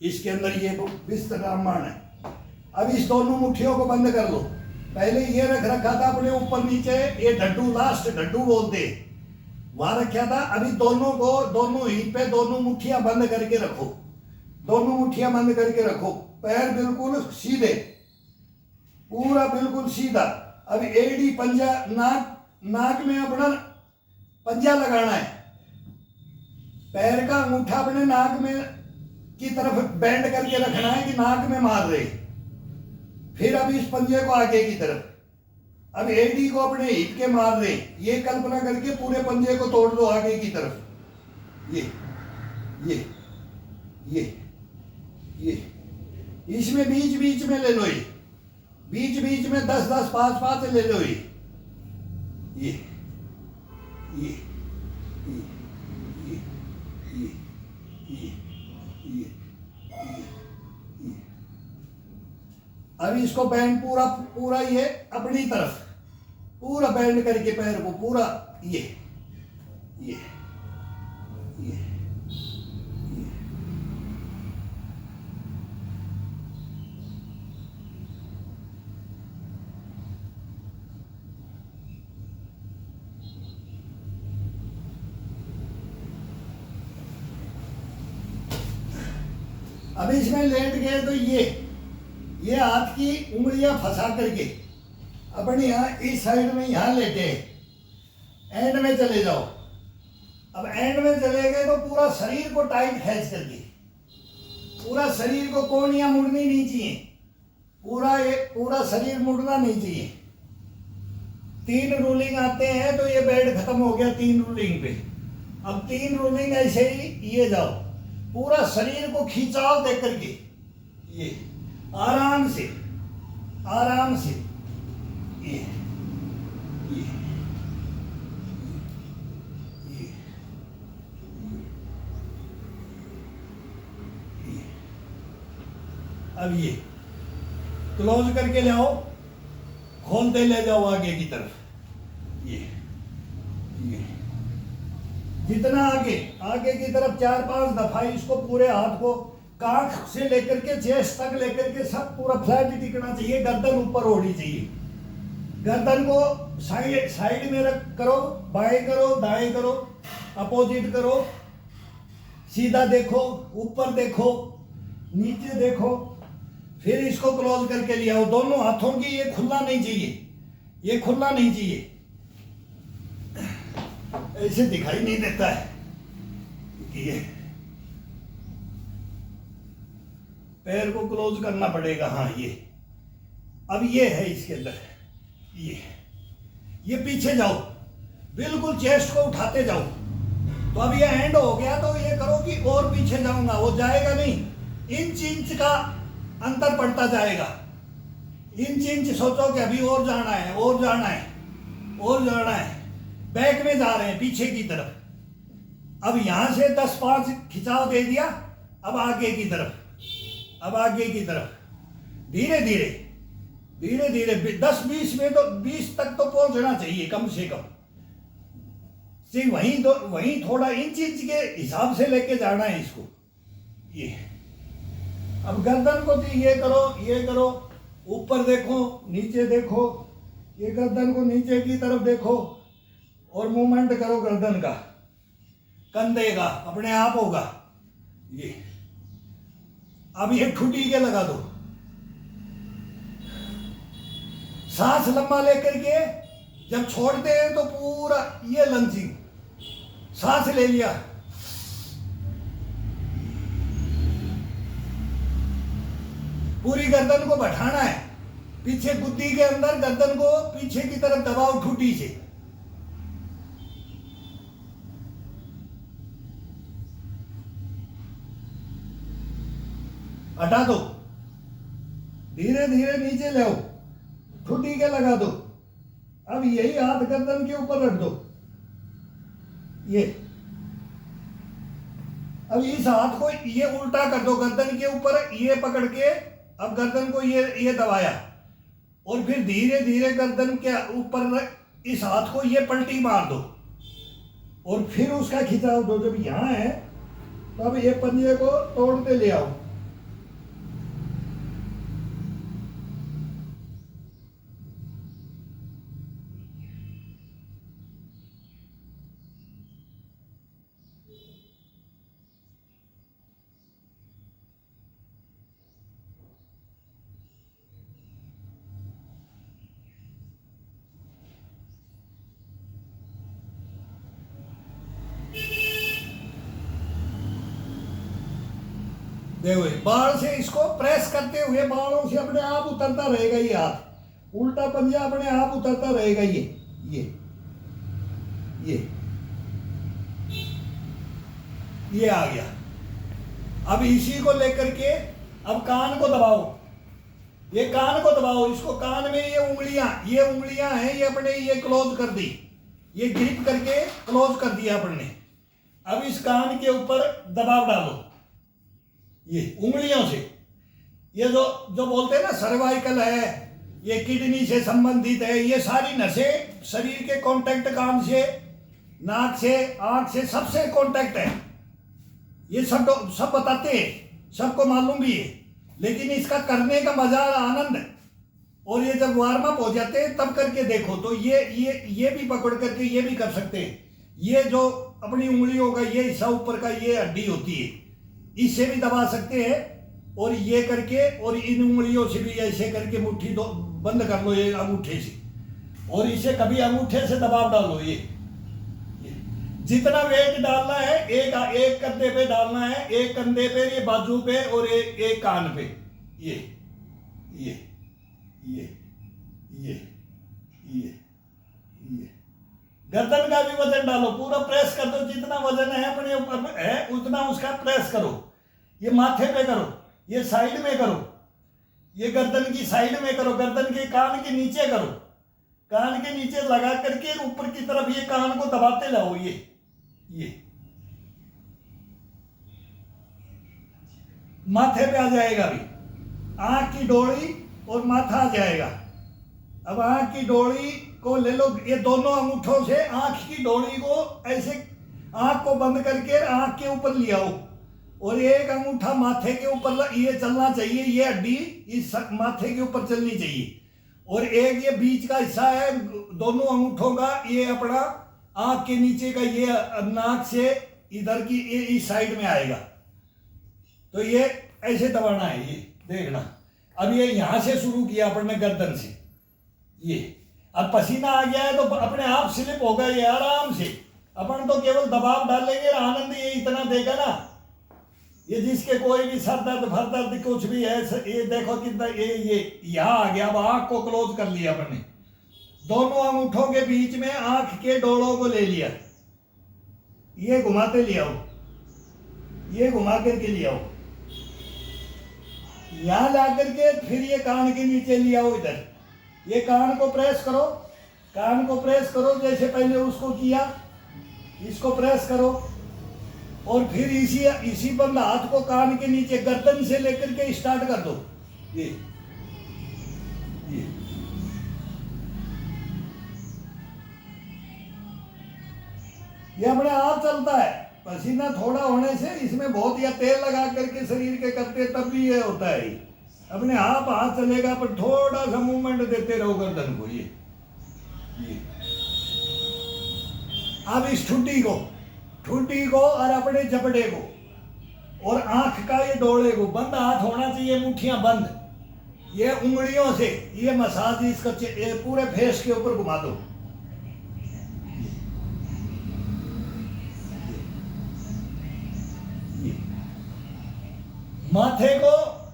इसके अंदर ये बिस्तर रामबाण है। अब इस दोनों मुट्ठियों को बंद कर लो। पहले ये रख रखा था अपने ऊपर नीचे, ये डड्डू, लास्ट डड्डू बोलते, वहां रखा था। अभी दोनों को दोनों ही पे दोनों मुट्ठियां बंद करके रखो, दोनों मुट्ठियां बंद करके रखो। पैर बिल्कुल सीधे, पूरा बिल्कुल सीधा। अब एड़ी पंजा, नाक में अपना पंजा लगाना है। पैर का अंगूठा अपने नाक में की तरफ बेंड करके रखना है कि नाक में मार रहे। फिर अब इस पंजे को आगे की तरफ, अब एडी को अपने हिप के मार रहे। ये कल्पना करके पूरे पंजे को तोड़ दो आगे की तरफ। ये इसमें बीच बीच में ले लो, ये बीच बीच में 10-10, 5-5 ले लो। ये अब इसको बैंड पूरा पूरा ये अपनी तरफ पूरा बैंड करके पैर को पूरा ये अब इसमें लेट गए तो ये हाथ की उंगलियां फंसा करके अपने यहाँ इस साइड में यहाँ लेटे, एंड में चले जाओ। अब एंड में चले गए तो पूरा शरीर को टाइट खींच करके, पूरा शरीर को कोहनियां मुड़नी नहीं चाहिए, पूरा शरीर मुड़ना नहीं चाहिए। 3 रूलिंग आते हैं तो ये बेड खत्म हो गया 3 रूलिंग पे। अब 3 रूलिंग ऐसे ही ये जाओ, पूरा शरीर को खिंचाव दे करके ये आराम से ये अब ये क्लोज करके जाओ, खोलते ले जाओ आगे की तरफ। ये जितना आगे की तरफ 4-5 दफा इसको पूरे हाथ को कांख से लेकर के चेस्ट तक लेकर के सब पूरा फ्लैट टिकना चाहिए। गर्दन ऊपर होनी चाहिए। गर्दन को साइड में रख करो, बाएं करो, दाएं करो, अपोजिट करो, सीधा देखो, ऊपर देखो, नीचे देखो। फिर इसको क्लोज करके ले आओ। दोनों हाथों की ये खुला नहीं चाहिए, ये खुला नहीं चाहिए। ऐसे दिखाई नहीं देता है ये पैर को क्लोज करना पड़ेगा। हाँ ये अब ये है इसके अंदर, ये पीछे जाओ, बिल्कुल चेस्ट को उठाते जाओ। तो अब ये एंड हो गया तो ये करो कि और पीछे जाऊंगा, वो जाएगा नहीं, इंच का अंतर पड़ता जाएगा। इंच सोचो कि अभी और जाना है, और जाना है, और जाना है। बैक में जा रहे हैं पीछे की तरफ। अब यहां से 10-5 खिंचाव दे दिया। अब आगे की तरफ, अब आगे की तरफ धीरे धीरे 10-20 में तो 20 तक तो पहुंचना चाहिए कम से कम। वहीं थोड़ा इंच के हिसाब से लेके जाना है इसको। ये अब गर्दन को ये करो, ऊपर देखो, नीचे देखो, ये गर्दन को नीचे की तरफ देखो और मूवमेंट करो गर्दन का, कंधे का, अपने आप होगा। अब ये ठुडी के लगा दो। सांस लंबा लेकर के जब छोड़ते हैं तो पूरा ये लंचिंग, सांस ले लिया, पूरी गर्दन को बैठाना है, पीछे गुद्दी के अंदर गर्दन को पीछे की तरफ दबाओ ठुडी से। हटा दो, धीरे धीरे नीचे ले आओ, ठुडी के लगा दो। अब यही हाथ गर्दन के ऊपर रख दो, ये। अब इस हाथ को ये उल्टा कर दो गर्दन के ऊपर, ये पकड़ के अब गर्दन को ये दबाया, और फिर धीरे धीरे गर्दन के ऊपर इस हाथ को ये पलटी मार दो, और फिर उसका खिंचाव दो। जब यहां है तब ये पंजे को तोड़ते ले आओ। देखो बाल से इसको प्रेस करते हुए बालों से अपने आप उतरता रहेगा ये हाथ, उल्टा पंजा अपने आप उतरता रहेगा। ये आ गया। अब इसी को लेकर के अब कान को दबाओ, ये कान को दबाओ, इसको कान में ये उंगलियां हैं, ये अपने ये क्लोज कर दी, ये ग्रिप करके क्लोज कर दिया अपन ने। अब इस कान के ऊपर दबाव डालो, ये उंगलियों से। ये जो बोलते हैं ना सर्वाइकल है, ये किडनी से संबंधित है, ये सारी नसें शरीर के कांटेक्ट, कान से, नाक से, आंख से, सबसे कांटेक्ट है। ये सब बताते हैं, सबको मालूम भी है, लेकिन इसका करने का मजा, आनंद, और ये जब वार्म अप हो जाते हैं तब करके देखो तो ये भी पकड़ करके ये भी कर सकते हैं। ये जो अपनी उंगलियों का ये हिस्सा ऊपर का ये हड्डी होती है, इससे भी दबा सकते हैं, और ये करके, और इन उंगलियों से भी ऐसे करके मुट्ठी दो बंद कर लो ये अंगूठे से, और इसे कभी अंगूठे से दबाव डालो। ये जितना वेट डालना है एक कंधे पे डालना है, एक कंधे पे, ये बाजू पे, और एक कान पे। ये ये ये ये ये ये गर्दन का भी वजन डालो, पूरा प्रेस कर दो, जितना वजन है अपने ऊपर है उतना उसका प्रेस करो। ये माथे पे करो, ये साइड में करो, ये गर्दन की साइड में करो, गर्दन के कान के नीचे करो, कान के नीचे लगा करके ऊपर की तरफ ये कान को दबाते लाओ। ये माथे पे आ जाएगा अभी, आंख की डोरी और माथा आ जाएगा। अब आंख की डोरी को ले लो, ये दोनों अंगूठों से आंख की डोरी को ऐसे आंख को बंद करके आंख के ऊपर ले आओ, और एक अंगूठा माथे के ऊपर ये चलना चाहिए, ये हड्डी इस माथे के ऊपर चलनी चाहिए, और एक ये बीच का हिस्सा है दोनों अंगूठों का, ये अपना आंख के नीचे का, ये नाक से इधर की ये इस साइड में आएगा। तो ये ऐसे दबाना है, ये देखना। अब ये यहां से शुरू किया अपन ने गर्दन से, ये अब पसीना आ गया है तो अपने आप स्लिप होगा ये आराम से। अपन तो केवल दबाव डालेंगे, आनंद ये इतना देगा ना। ये जिसके कोई भी सर दर्द भर दर्द कुछ भी है, ये देखो कितना ये यहाँ आ गया। अब आंख को क्लोज कर लिया अपन ने, दोनों अंगूठों के बीच में आंख के डोरों को ले लिया, ये घुमाते ले आओ, ये घुमा करके ले आओ, यहां ला करके फिर ये कान के नीचे ले आओ इधर, ये कान को प्रेस करो, कान को प्रेस करो जैसे पहले उसको किया, इसको प्रेस करो, और फिर इसी बंद हाथ को कान के नीचे गर्दन से लेकर के स्टार्ट कर दो। ये अपने आप चलता है। पसीना थोड़ा होने से इसमें बहुत, या तेल लगा करके शरीर के करते तब भी ये होता है, अपने आप हाथ चलेगा, पर थोड़ा सा मूवमेंट देते रहो गर्दन को। ये अब इस ठुड्डी को और अपने जबड़े को और आंख का ये डोले को बंद हाथ होना चाहिए, मुट्ठियां बंद। ये उंगलियों से ये मसाज इसका ये पूरे फेस के ऊपर घुमा दो। माथे को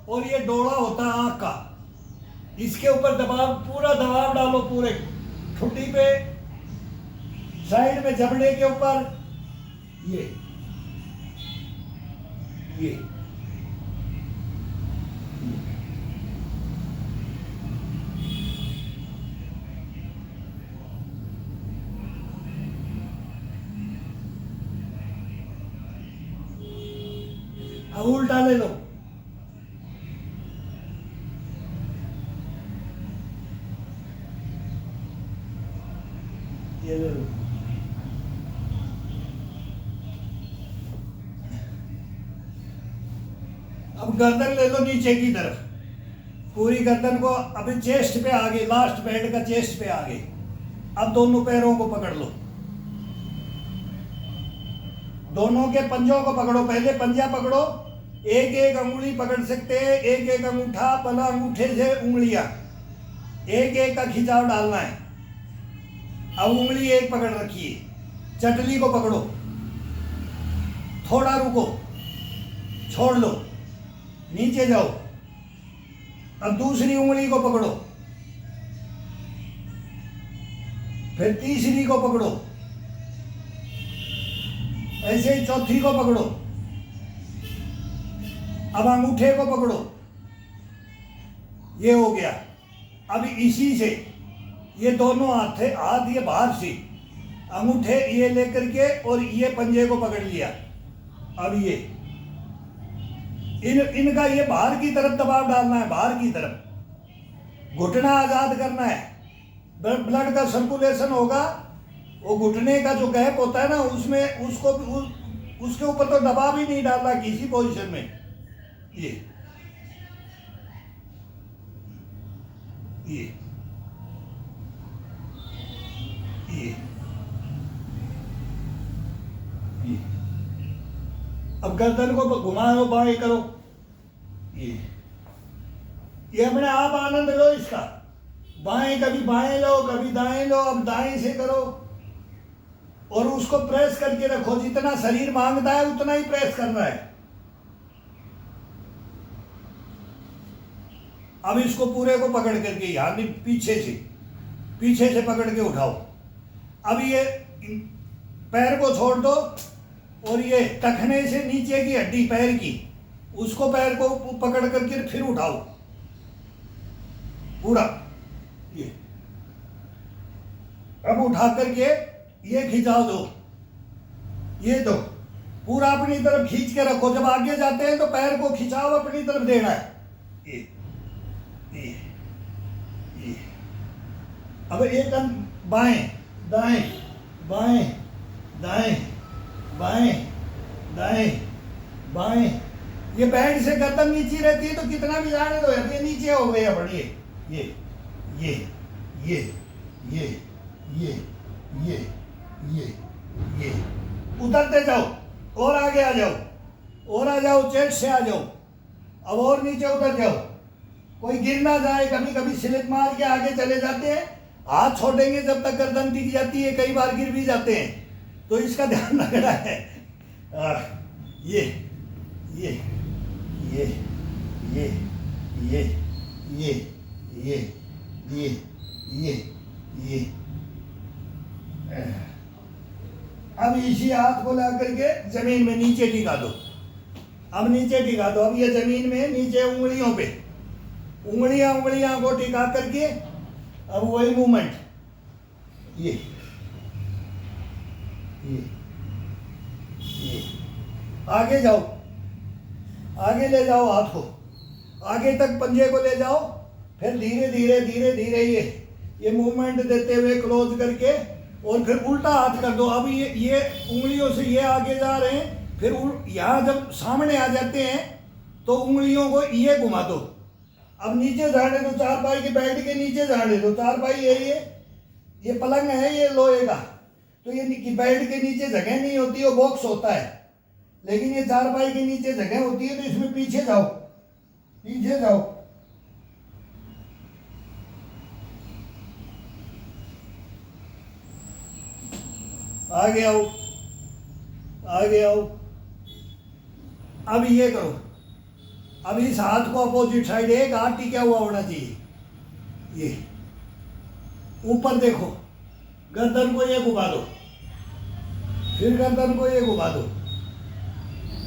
और ये डोला होता है आंख का, इसके ऊपर दबाव, पूरा दबाव डालो पूरे ठुड्डी पे, साइड में जबड़े के ऊपर, ये अब उल्टा ले लो। ये ले लो। अब गर्दन ले लो नीचे की तरफ, पूरी गर्दन को अभी चेस्ट पे आगे, लास्ट बेड का चेस्ट पे आगे। अब दोनों पैरों को पकड़ लो, दोनों के पंजों को पकड़ो। पहले पंजा पकड़ो, एक एक अंगुली पकड़ सकते हैं, एक एक अंगूठा, पला अंगूठे से उंगलियां, एक एक का खिंचाव डालना है। अब उंगली एक पकड़ रखी है, चटली को पकड़ो, थोड़ा रुको, छोड़ लो, नीचे जाओ। अब दूसरी उंगली को पकड़ो, फिर तीसरी को पकड़ो, ऐसे ही चौथी को पकड़ो। अब अंगूठे को पकड़ो, ये हो गया। अब इसी से ये दोनों हाथ ये बाहर से अंगूठे ये लेकर के और ये पंजे को पकड़ लिया। अब ये इनका ये बाहर की तरफ दबाव डालना है, बाहर की तरफ घुटना आजाद करना है। ब्लड का सर्कुलेशन होगा, वो घुटने का जो गैप होता है ना, उसमें उसको उसके ऊपर तो दबाव ही नहीं डालना किसी पोजीशन में। ये अब गर्दन को घुमाओ, बाएं करो। ये अपने आप आनंद लो इसका। बाएं, कभी बाएं लो, कभी दाएं लो। अब दाएं से करो और उसको प्रेस करके रखो, जितना शरीर मांगता है उतना ही प्रेस करना है। अब इसको पूरे को पकड़ करके यहाँ पीछे से पकड़ के उठाओ। अब ये पैर को छोड़ दो और ये टखने से नीचे की हड्डी पैर की, उसको पैर को पकड़ करके फिर उठाओ पूरा। ये अब उठा करके ये खिंचाओ दो, ये दो पूरा अपनी तरफ खींच के रखो। जब आगे जाते हैं तो पैर को खिंचाओ, अपनी तरफ देना है। ये अब एक बाएं दाएं, बाएं दाएं, बाएं दाएं, बाएं। ये बैंड से गर्दन नीचे रहती है तो कितना भी जाने दो, ये नीचे हो गया। बढ़िए ये उतरते जाओ और आगे आ जाओ, और आ जाओ, चेस्ट से आ जाओ। अब और नीचे उतर जाओ, कोई गिर ना जाए। कभी कभी स्लिप मार के आगे चले जाते हैं, हाथ छोड़ेंगे जब तक गर्दन टिक जाती है, कई बार गिर भी जाते हैं, तो इसका ध्यान रखना है। ये ये ये ये ये ये ये ये ये ये अब इसी हाथ को ला करके जमीन में नीचे टिका दो। अब नीचे टिका दो। अब ये जमीन में नीचे उंगलियों पे उंगलियां को टिका करके अब वही मूवमेंट, ये आगे जाओ, आगे ले जाओ हाथ को, आगे तक पंजे को ले जाओ। फिर धीरे धीरे ये मूवमेंट देते हुए क्लोज करके और फिर उल्टा हाथ कर दो। अब ये उंगलियों से ये आगे जा रहे हैं, फिर यहाँ जब सामने आ जाते हैं तो उंगलियों को ये घुमा दो। अब नीचे जाने दो, चारपाई के बेड के नीचे जाने दो। चारपाई ये पलंग है, ये लोहे का, तो ये बेड के नीचे जगह नहीं होती, वो बॉक्स होता है। लेकिन ये चारपाई के नीचे जगह होती है तो इसमें पीछे जाओ, पीछे जाओ। आगे आओ, आगे आओ। अब ये करो, अब इस हाथ को अपोजिट साइड एक हाथ टिका हुआ होना चाहिए। ये ऊपर देखो, गर्दन को ये घुमा दो, फिर गर्दन को ये घुमा दो,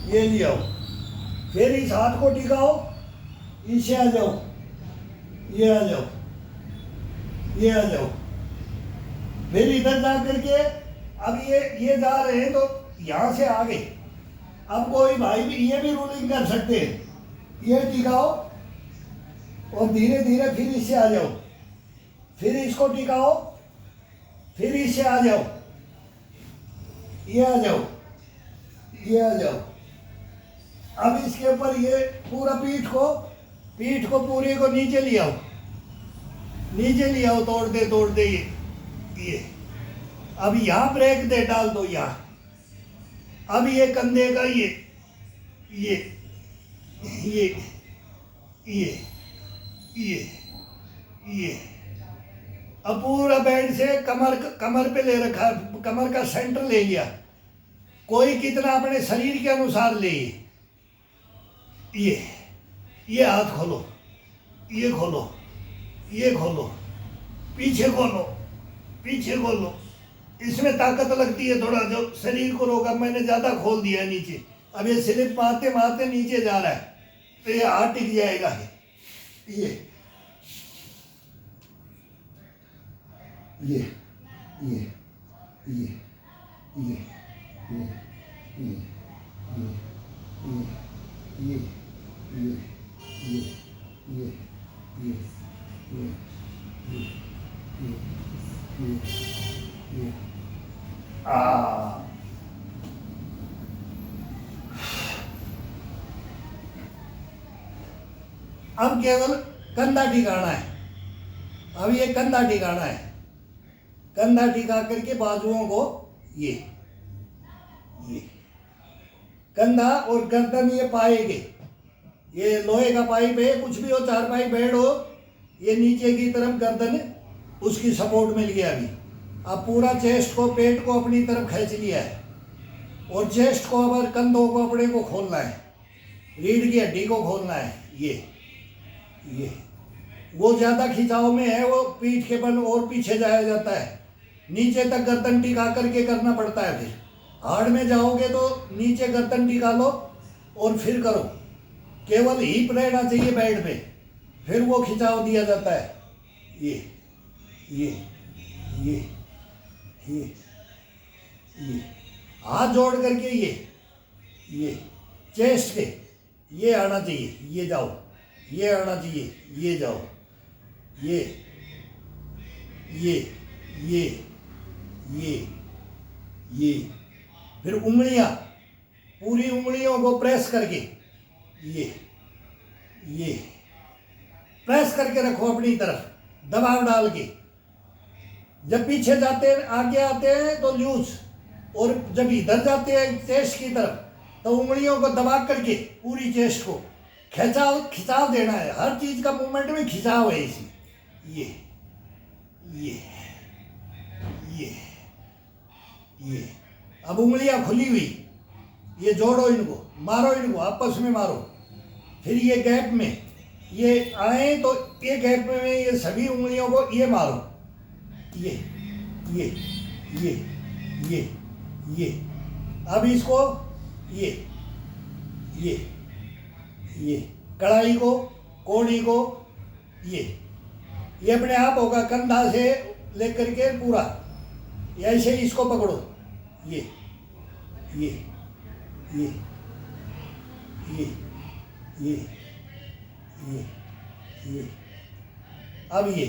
ये ले आओ। फिर इस हाथ को टिकाओ, इसे आ जाओ, ये आ जाओ, ये आ जाओ। फिर इधर जा करके अब ये जा रहे हैं तो यहाँ से आगे। अब कोई भाई भी ये भी रूलिंग कर सकते हैं, ये टिकाओ और धीरे धीरे फिर इससे आ जाओ, फिर इसको टिकाओ, फिर इससे आ जाओ, ये आ जाओ, ये आ जाओ। अब इसके ऊपर ये पूरा पीठ को पूरे को नीचे ले आओ, नीचे ले आओ, तोड़ दे ये। अब यहाँ ब्रेक दे डाल दो यहाँ। अब ये कंधे का ये अब पूरा बैंड से कमर पे ले रखा, कमर का सेंटर ले लिया। कोई कितना अपने शरीर के अनुसार ले। ये हाथ खोलो, ये खोलो, ये खोलो, पीछे खोलो, पीछे खोलो। इसमें ताकत लगती है थोड़ा, जो शरीर को रोका। मैंने ज़्यादा खोल दिया नीचे। अब ये स्लिप मारते मारते नीचे जा रहा है तो ये हाथ टिक जाएगा। ये ये ये ये ये ये ये ये ये ये ये अब केवल कंधा ठिकाना है। अब ये कंधा ठिकाना है। कंधा टिका करके बाजुओं को ये कंधा और गर्दन ये पाएंगे। ये लोहे का पाइप है, कुछ भी हो, चारपाई बेड हो, ये नीचे की तरफ गर्दन उसकी सपोर्ट मिल गया। अभी अब पूरा चेस्ट को, पेट को अपनी तरफ खींच लिया है और चेस्ट को, अब कंधों को अपने को खोलना है, रीढ़ की हड्डी को खोलना है। ये वो ज़्यादा खिंचाव में है, वो पीठ के बल और पीछे जाया जाता है। नीचे तक गर्दन टिका करके करना पड़ता है। फिर हार्ड में जाओगे तो नीचे गर्दन टिका लो और फिर करो। केवल हिप रहना चाहिए बेड पे, फिर वो खिंचाव दिया जाता है। ये हाथ जोड़ करके ये चेस्ट के ये आना चाहिए, ये जाओ, ये आना चाहिए, ये जाओ, ये फिर उंगलियां, पूरी उंगलियों को प्रेस करके ये प्रेस करके रखो अपनी तरफ, दबाव डाल के। जब पीछे जाते हैं, आगे आते हैं तो लूज, और जब इधर जाते हैं चेस्ट की तरफ तो उंगलियों को दबा करके पूरी चेस्ट को खिंचाव देना है। हर चीज का मूवमेंट में खिंचाव है इसी। ये अब उंगलियां खुली हुई, ये जोड़ो, इनको मारो, इनको आपस में मारो। फिर ये गैप में ये आए तो ये गैप में ये सभी उंगलियों को ये मारो। ये अब इसको ये कढ़ाई को, कोड़ी को, ये अपने आप होगा। कंधा से लेकर के पूरा ऐसे ही इसको पकड़ो। ये अब ये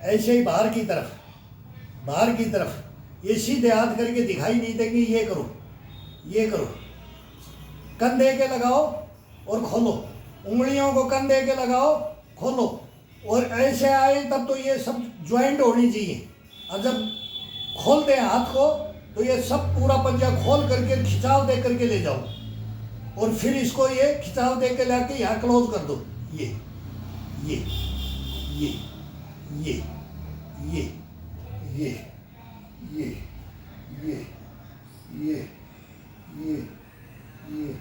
ऐसे ही बाहर की तरफ ये सीधे हाथ करके दिखाई नहीं देंगे। ये करो, कंधे के लगाओ और खोलो, उंगलियों को कंधे के लगाओ, खोलो, और ऐसे आए तब तो ये सब ज्वाइंट होनी चाहिए। और जब खोल दें हाथ को तो ये सब पूरा पंजा खोल करके खिंचाव दे करके ले जाओ, और फिर इसको ये खिंचाव दे के लाके यहाँ क्लोज कर दो। ये ये ये ये ये ये ये ये ये ये ये ये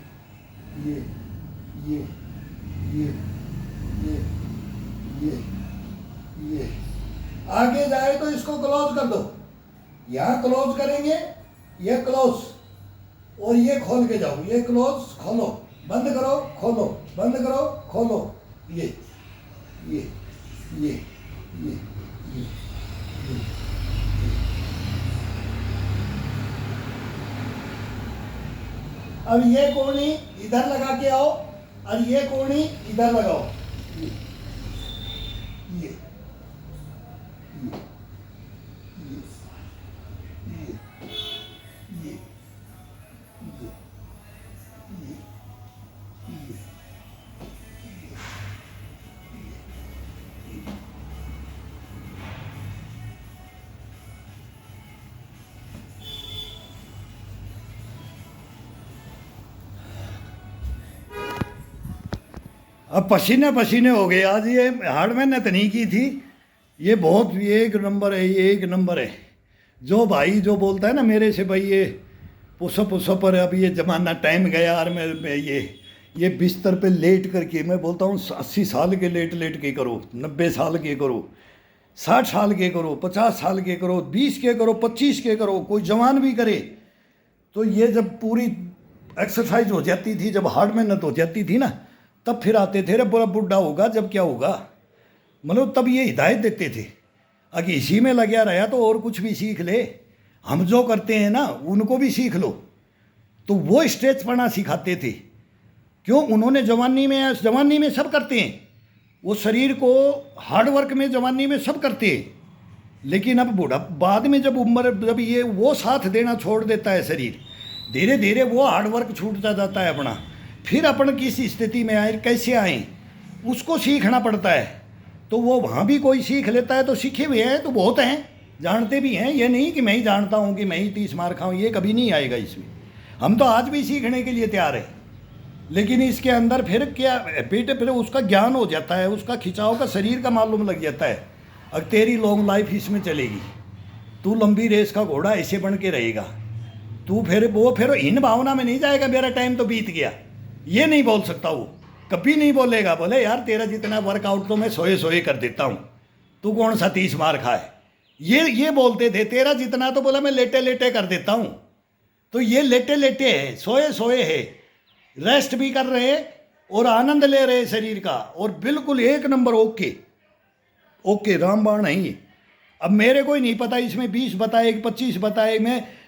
ये ये ये ये आगे जाए तो इसको क्लोज कर दो। यहाँ क्लोज करेंगे, ये क्लोज, और ये खोल के जाओ, ये क्लोज खोलो, बंद करो खोलो, बंद करो खोलो, ये ये ये ये ये ये। अब ये कोणी इधर लगा के आओ और ये कोणी इधर लगाओ। ये ये ये ये ये ये ये। अब पसीने पसीने हो गए। आज ये हार्ड मेहनत नहीं की थी, ये बहुत एक नंबर है, ये एक नंबर है। जो भाई जो बोलता है ना मेरे से, भाई ये पुसो पर अब ये ज़माना टाइम गया और मैं ये बिस्तर पे लेट करके, मैं बोलता हूँ 80 साल के लेट के करो, 90 साल के करो, 60 साल के करो, 50 साल के करो, 20 के करो, 25 के करो, कोई जवान भी करे। तो ये जब पूरी एक्सरसाइज हो जाती थी, जब हार्ड मेहनत हो जाती थी ना, तब फिर आते थे, रे बड़ा बुढ़ा होगा जब क्या होगा, मतलब तब ये हिदायत देते थे। अगर इसी में लगा रहा तो और कुछ भी सीख ले, हम जो करते हैं ना उनको भी सीख लो। तो वो स्टेज पढ़ना सिखाते थे। क्यों? उन्होंने जवानी में सब करते हैं, वो शरीर को हार्ड वर्क में जवानी में सब करते हैं, लेकिन अब बूढ़ा बाद में जब उम्र, जब ये वो साथ देना छोड़ देता है शरीर, धीरे धीरे वो हार्ड वर्क छूटता जाता है अपना। फिर अपन किस स्थिति में आए, कैसे आए, उसको सीखना पड़ता है। तो वो वहाँ भी कोई सीख लेता है तो सीखे हुए हैं तो बहुत हैं, जानते भी हैं। ये नहीं कि मैं ही जानता हूँ कि मैं ही 30 मार खाऊँ, ये कभी नहीं आएगा इसमें। हम तो आज भी सीखने के लिए तैयार हैं, लेकिन इसके अंदर फिर क्या बेटे, फिर उसका ज्ञान हो जाता है, उसका खिंचाव का शरीर का मालूम लग जाता है। अब तेरी लॉन्ग लाइफ इसमें चलेगी, तू लंबी रेस का घोड़ा ऐसे बन के रहेगा, तू फिर इन भावना में नहीं जाएगा मेरा टाइम तो बीत गया, ये नहीं बोल सकता। वो कभी नहीं बोलेगा, बोले यार तेरा जितना वर्कआउट तो मैं सोए कर देता हूँ, तू कौन सा 30 मार खाए। ये बोलते थे, तेरा जितना तो बोला मैं लेटे कर देता हूँ। तो ये लेटे है, सोए है, रेस्ट भी कर रहे और आनंद ले रहे शरीर का, और बिल्कुल एक नंबर ओके रामबाण है ये। अब मेरे को ही नहीं पता इसमें 20 बताए 25 बताए,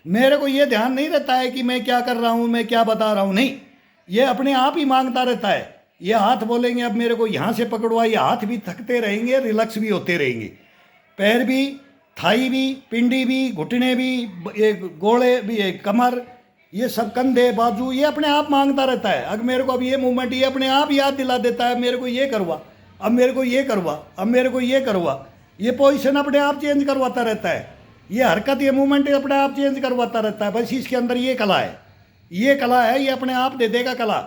मेरे को ये ध्यान नहीं रहता है कि मैं क्या कर रहा हूँ, मैं क्या बता रहा हूँ, नहीं, ये अपने आप ही मांगता रहता है। ये हाथ बोलेंगे अब मेरे को यहाँ से पकड़वा, ये हाथ भी थकते रहेंगे, रिलैक्स भी होते रहेंगे, पैर भी, थाई भी, पिंडी भी, घुटने भी, ये गोड़े भी, ये कमर, ये सब कंधे, बाजू, ये अपने आप मांगता रहता है। अब मेरे को अब ये मूवमेंट ये अपने आप याद दिला देता है, मेरे को ये करवा, अब मेरे को ये करवा, अब मेरे को ये करवा। ये पोजीशन अपने आप चेंज करवाता रहता है, ये हरकत, ये मूवमेंट अपने आप चेंज करवाता रहता है। बस इसके अंदर ये कला है, ये अपने आप दे देगा कला।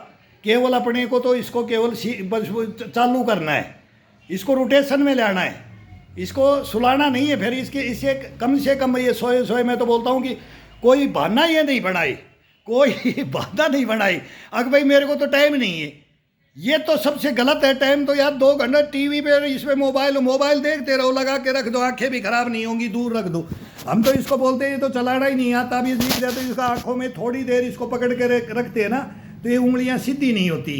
केवल अपने को तो इसको केवल बस चालू करना है, इसको रोटेशन में लाना है, इसको सुलाना नहीं है। फिर इसे कम से कम ये सोए मैं तो बोलता हूँ कि कोई बहाना ये नहीं बनाए, कोई बाधा नहीं बनाई। अगर भाई मेरे को तो टाइम नहीं है, ये तो सबसे गलत है। टाइम तो यार 2 घंटा टीवी पे, इसमें मोबाइल देखते रहो, लगा के रख दो, आंखें भी खराब नहीं होंगी, दूर रख दो। हम तो इसको बोलते हैं ये तो चलाना ही नहीं आता, अभी सीख जाते तो इसका आंखों में थोड़ी देर इसको पकड़ के रखते हैं ना, तो ये उंगलियां सीधी नहीं होती।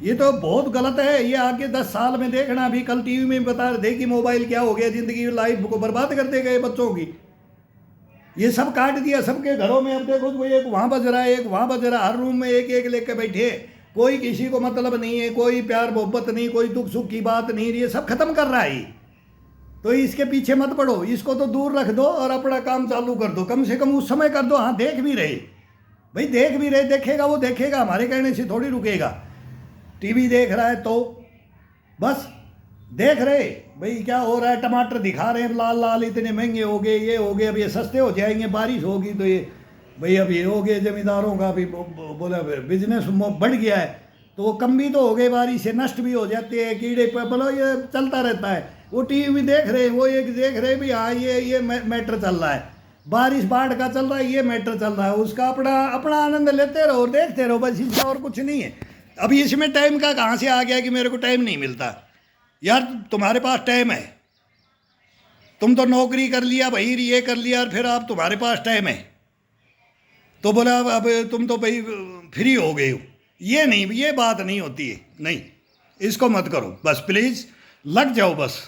ये तो बहुत गलत है। ये आगे 10 साल में देखना, अभी कल टीवी में बता रहे थे कि मोबाइल क्या हो गया, जिंदगी लाइफ को बर्बाद कर देगा ये बच्चों की। ये सब काट दिया सबके घरों में। अब देखो तो एक वहाँ बज रहा है, एक वहाँ बज रहा है, हर रूम में एक लेके बैठे, कोई किसी को मतलब नहीं है, कोई प्यार मोहब्बत नहीं, कोई दुख सुख की बात नहीं, ये सब खत्म कर रहा है। तो इसके पीछे मत पड़ो, इसको तो दूर रख दो और अपना काम चालू कर दो, कम से कम उस समय कर दो। हाँ देख भी रहे भाई, देख भी रहे, देखेगा वो देखेगा, हमारे कहने से थोड़ी रुकेगा। टीवी देख रहा है तो बस देख रहे भाई क्या हो रहा है, टमाटर दिखा रहे हैं लाल लाल, इतने महंगे हो गए, ये हो गए, अब ये सस्ते हो जाएंगे, बारिश होगी तो ये भाई अब ये हो गए जमींदारों का भी बोला बिजनेस बढ़ गया है, तो वो कम भी तो हो गए, बारिश से नष्ट भी हो जाते हैं, कीड़े पे बोलो, ये चलता रहता है। वो टीवी में देख रहे हैं, वो एक देख रहे हैं भी हाँ ये मैटर चल रहा है, बारिश बाढ़ का चल रहा है, ये मैटर चल रहा है, उसका अपना अपना आनंद लेते रहो, देखते रहो, बस इसका और कुछ नहीं है। अभी इसमें टाइम का कहाँ से आ गया कि मेरे को टाइम नहीं मिलता यार, तुम्हारे पास टाइम है, तुम तो नौकरी कर लिया भाई, ये कर लिया, और फिर आप तुम्हारे पास टाइम है तो बोला अब तुम तो भाई फ्री हो गए हो, ये नहीं, ये बात नहीं होती है, नहीं, इसको मत करो बस, प्लीज़ लग जाओ बस।